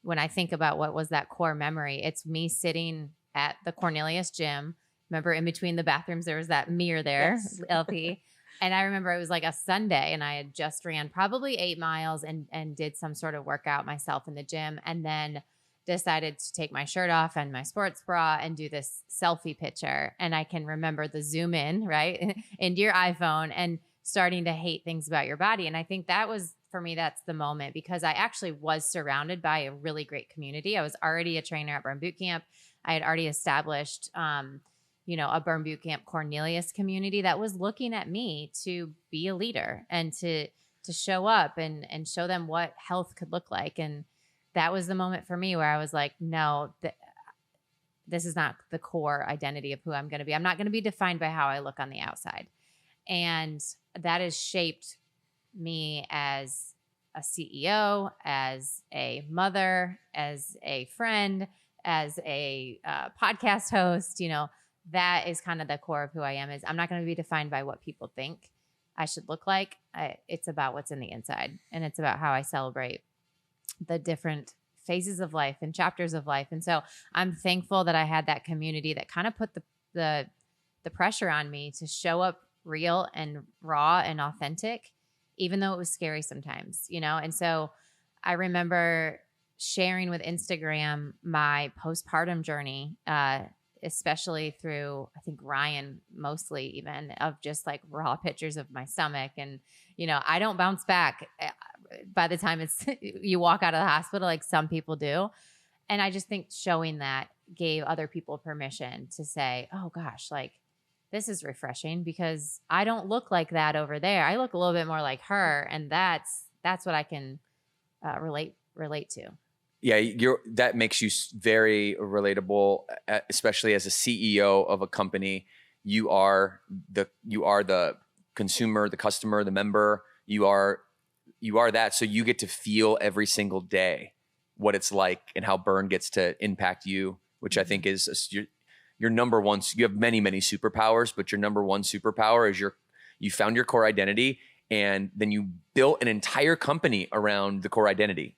when I think about what was that core memory, it's me sitting at the Cornelius gym. Remember, in between the bathrooms, there was that mirror there, Yes. LP. And I remember it was like a Sunday, and I had just ran probably 8 miles and did some sort of workout myself in the gym, and then decided to take my shirt off and my sports bra and do this selfie picture. And I can remember the zoom in, right, into your iPhone and starting to hate things about your body. And I think that was, for me, that's the moment, because I actually was surrounded by a really great community. I was already a trainer at Burn Boot Camp. I had already established, a Burn Boot Camp Cornelius community that was looking at me to be a leader and to show up and show them what health could look like. And that was the moment for me where I was like, no, this is not the core identity of who I'm going to be. I'm not going to be defined by how I look on the outside. And that has shaped me as a CEO, as a mother, as a friend, as a podcast host. That is kind of the core of who I am. Is I'm not going to be defined by what people think I should look like. It's about what's in the inside, and it's about how I celebrate the different phases of life and chapters of life. And so I'm thankful that I had that community that kind of put the pressure on me to show up real and raw and authentic, even though it was scary sometimes, And so I remember sharing with Instagram my postpartum journey, especially through, I think, Ryan, mostly even, of just like raw pictures of my stomach. And, I don't bounce back by the time you walk out of the hospital, like some people do. And I just think showing that gave other people permission to say, oh gosh, like this is refreshing, because I don't look like that over there. I look a little bit more like her. And that's what I can relate to. Yeah, that makes you very relatable, especially as a CEO of a company. You are the consumer, the customer, the member. You are that, so you get to feel every single day what it's like and how Burn gets to impact you, which I think is your number one. You have many, many superpowers, but your number one superpower is you found your core identity, and then you built an entire company around the core identity,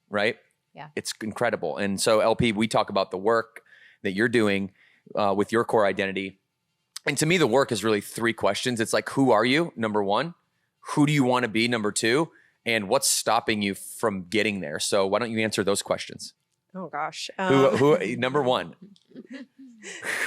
right? Yeah. It's incredible. And so LP, we talk about the work that you're doing with your core identity. And to me, the work is really 3 questions. It's like, who are you? Number 1. Who do you want to be? Number 2. And what's stopping you from getting there? So why don't you answer those questions? Oh gosh. Who number 1,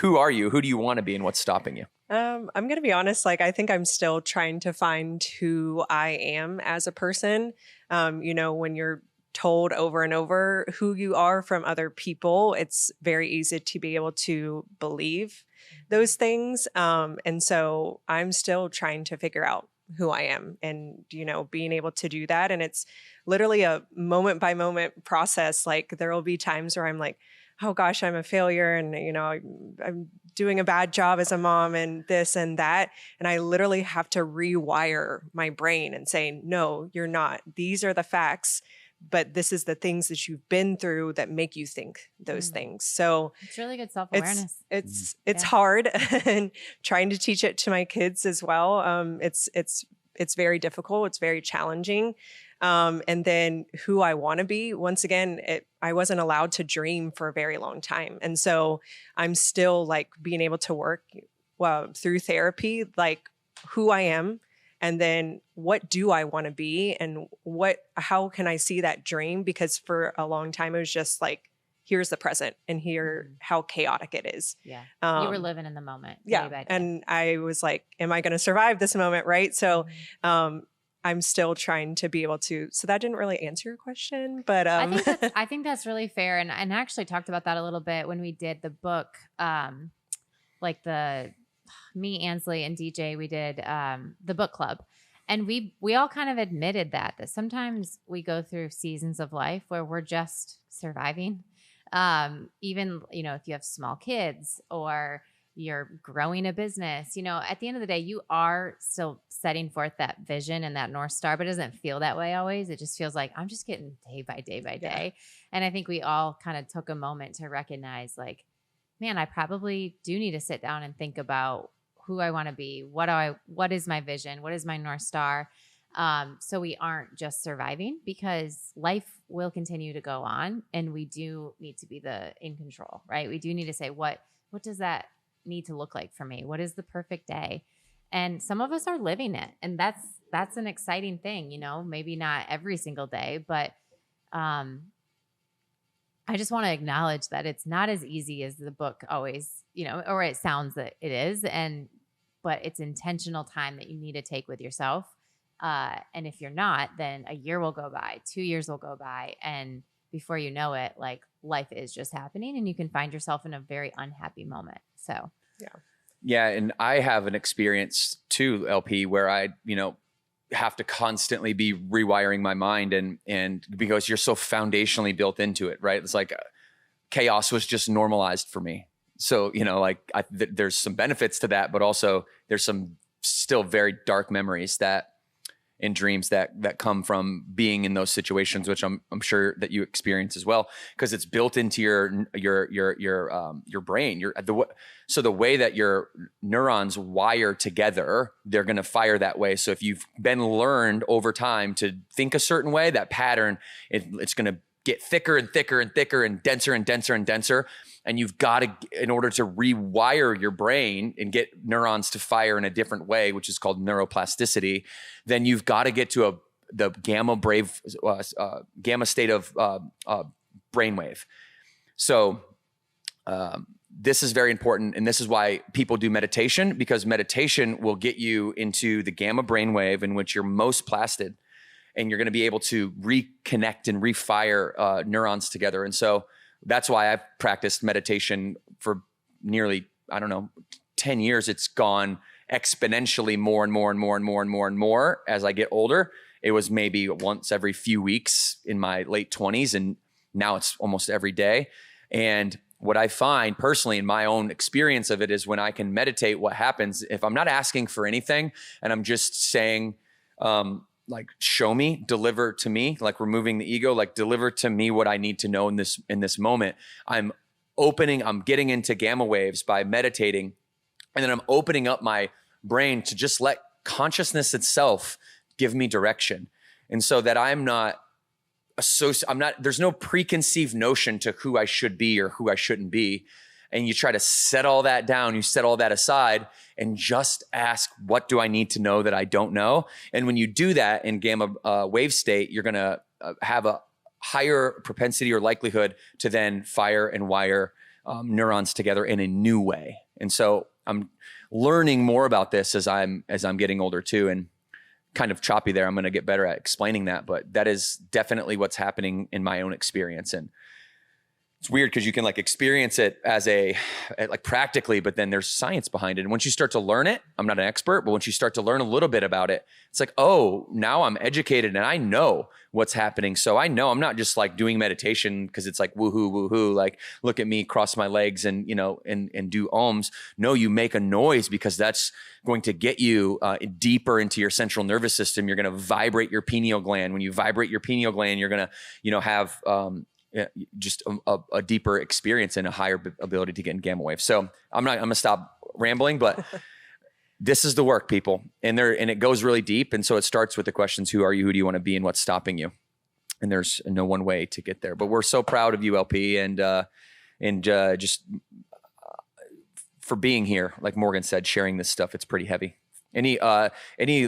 who are you? Who do you want to be, and what's stopping you? I'm going to be honest. Like, I think I'm still trying to find who I am as a person. When you're told over and over who you are from other people, it's very easy to be able to believe those things. And so I'm still trying to figure out who I am and, being able to do that. And it's literally a moment by moment process. Like, there will be times where I'm like, oh gosh, I'm a failure. And, I'm doing a bad job as a mom and this and that. And I literally have to rewire my brain and say, no, you're not. These are the facts. But this is the things that you've been through that make you think those things. So it's really good self-awareness. It's hard, and trying to teach it to my kids as well. It's very difficult. It's very challenging. And then who I want to be, once again, I wasn't allowed to dream for a very long time. And so I'm still like being able to work through therapy, like who I am. And then what do I want to be, and how can I see that dream? Because for a long time, it was just like, here's the present and here how chaotic it is. Yeah. You were living in the moment. Yeah. And I was like, am I going to survive this moment? Right. So, I'm still trying to be able to. So that didn't really answer your question, but I think that's really fair. And I actually talked about that a little bit when we did the book, like me, Ansley, and DJ, we did the book club. And we all kind of admitted that sometimes we go through seasons of life where we're just surviving. Even, if you have small kids or you're growing a business, at the end of the day, you are still setting forth that vision and that North Star, but it doesn't feel that way always. It just feels like I'm just getting day by day by day. And I think we all kind of took a moment to recognize, like, man, I probably do need to sit down and think about who I want to be. What is my vision? What is my North Star? So we aren't just surviving, because life will continue to go on, and we do need to be in control, right? We do need to say, what does that need to look like for me? What is the perfect day? And some of us are living it, and that's an exciting thing, maybe not every single day, but I just want to acknowledge that it's not as easy as the book always, or it sounds that it is, but it's intentional time that you need to take with yourself. And if you're not, then a year will go by, 2 years will go by, and before you know it, like, life is just happening, and you can find yourself in a very unhappy moment. So, yeah. And I have an experience too, LP, where I, have to constantly be rewiring my mind, and because you're so foundationally built into it, right? It's like chaos was just normalized for me. So, there's some benefits to that, but also there's some still very dark memories and dreams that come from being in those situations, which I'm sure that you experience as well, because it's built into your brain. So the way that your neurons wire together, they're going to fire that way. So if you've been learned over time to think a certain way, that pattern, it's going to get thicker and thicker and thicker and denser and denser and denser. And you've got to, in order to rewire your brain and get neurons to fire in a different way, which is called neuroplasticity, then you've got to get to the gamma state of brainwave. So this is very important, and this is why people do meditation, because meditation will get you into the gamma brainwave in which you're most plastic, and you're going to be able to reconnect and refire neurons together. And so that's why I've practiced meditation for nearly, 10 years. It's gone exponentially more and more and more and more and more and more as I get older. It was maybe once every few weeks in my late 20s, and now it's almost every day. And what I find personally in my own experience of it is when I can meditate, what happens if I'm not asking for anything and I'm just saying, like, show me, deliver to me, like removing the ego, like deliver to me what I need to know in this moment. I'm getting into gamma waves by meditating. And then I'm opening up my brain to just let consciousness itself give me direction. And so that there's no preconceived notion to who I should be or who I shouldn't be. And you try to set all that down, you set all that aside and just ask, what do I need to know that I don't know? And when you do that in gamma wave state, you're going to have a higher propensity or likelihood to then fire and wire neurons together in a new way. And so I'm learning more about this as I'm getting older too, and kind of choppy there. I'm going to get better at explaining that, but that is definitely what's happening in my own experience. And it's weird because you can like experience it as like practically, but then there's science behind it. And once you start to learn it, I'm not an expert, but once you start to learn a little bit about it, it's like, oh, now I'm educated and I know what's happening. So I know I'm not just like doing meditation because it's like woohoo, like look at me, cross my legs and, and do ohms. No, you make a noise because that's going to get you deeper into your central nervous system. You're going to vibrate your pineal gland. When you vibrate your pineal gland, you're going to, have, just a deeper experience and a higher ability to get in gamma waves. So I'm going to stop rambling, but this is the work, people. And it goes really deep. And so it starts with the questions, who are you? Who do you want to be? And what's stopping you? And there's no one way to get there, but we're so proud of you, LP, and just for being here. Like Morgan said, sharing this stuff, it's pretty heavy. Any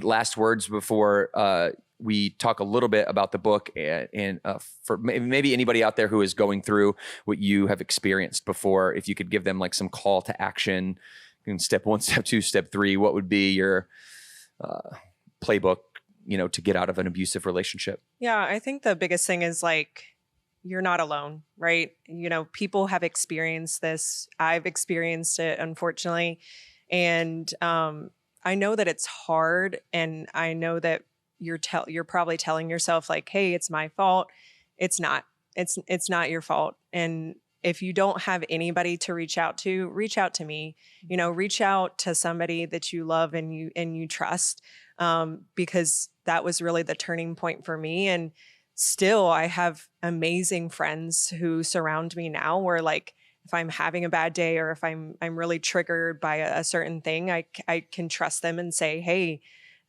last words before, we talk a little bit about the book and for maybe anybody out there who is going through what you have experienced before, if you could give them like some call to action in step 1, step 2, step 3, what would be your playbook, to get out of an abusive relationship? Yeah, I think the biggest thing is like, you're not alone, right? People have experienced this. I've experienced it, unfortunately. And I know that it's hard. And I know that you're probably telling yourself like, hey, it's my fault. It's not. It's not your fault. And if you don't have anybody to reach out to me. Reach out to somebody that you love and you trust, because that was really the turning point for me. And still, I have amazing friends who surround me now where like, if I'm having a bad day or if I'm really triggered by a certain thing, I can trust them and say, hey,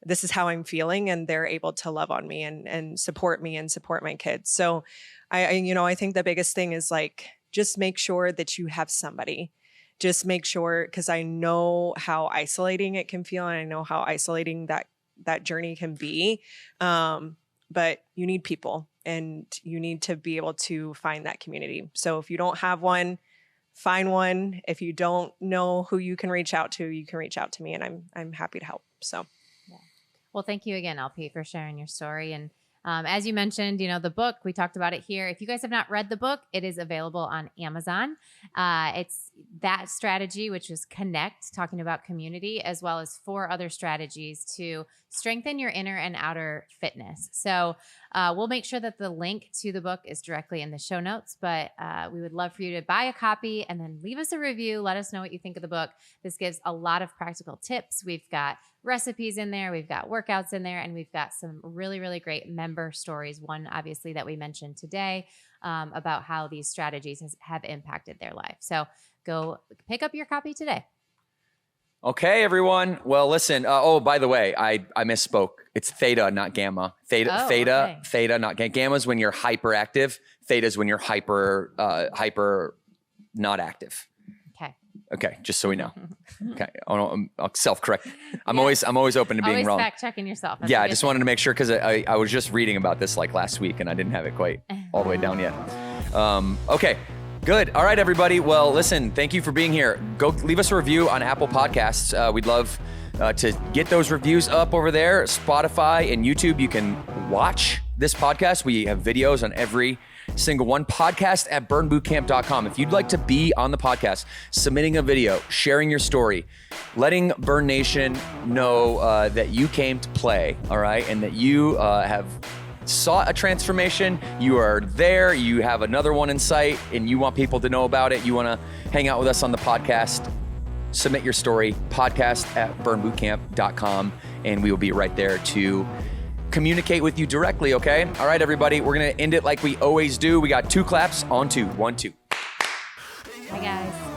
this is how I'm feeling. And they're able to love on me and support me and support my kids. So I think the biggest thing is like, just make sure that you have somebody. Just make sure, because I know how isolating it can feel. And I know how isolating that journey can be. But you need people and you need to be able to find that community. So if you don't have one, find one. If you don't know who you can reach out to, you can reach out to me and I'm happy to help. So. Yeah. Well, thank you again, LP, for sharing your story. And as you mentioned, the book, we talked about it here. If you guys have not read the book, it is available on Amazon. It's that strategy, which is connect, talking about community, as well as 4 other strategies to strengthen your inner and outer fitness. So we'll make sure that the link to the book is directly in the show notes, but we would love for you to buy a copy and then leave us a review. Let us know what you think of the book. This gives a lot of practical tips. We've got recipes in there. We've got workouts in there, and we've got some really, really great member stories. One, obviously, that we mentioned today about how these strategies have impacted their life. So go pick up your copy today. Okay, everyone. Well, listen. By the way, I misspoke. It's theta, not gamma. Theta, theta, not gamma. Gamma is when you're hyperactive. Theta is when you're hyper not active. Okay, just so we know. Okay, I'll self-correct. I'm always open to being always wrong. Fact checking yourself. That's I just wanted to make sure because I was just reading about this like last week and I didn't have it quite all the way down yet. Okay, good. All right, everybody. Well, listen, thank you for being here. Go leave us a review on Apple Podcasts. We'd love to get those reviews up over there. Spotify and YouTube, you can watch this podcast. We have videos on every single one. Podcast at burnbootcamp.com. If you'd like to be on the podcast, submitting a video, sharing your story, letting Burn Nation know that you came to play, all right, and that you have sought a transformation, you are there, you have another one in sight, and you want people to know about it, you want to hang out with us on the podcast, submit your story, podcast at burnbootcamp.com, and we will be right there to communicate with you directly, okay? All right, everybody, we're going to end it like we always do. We got 2 claps on 2. 1, 2. Hi, guys.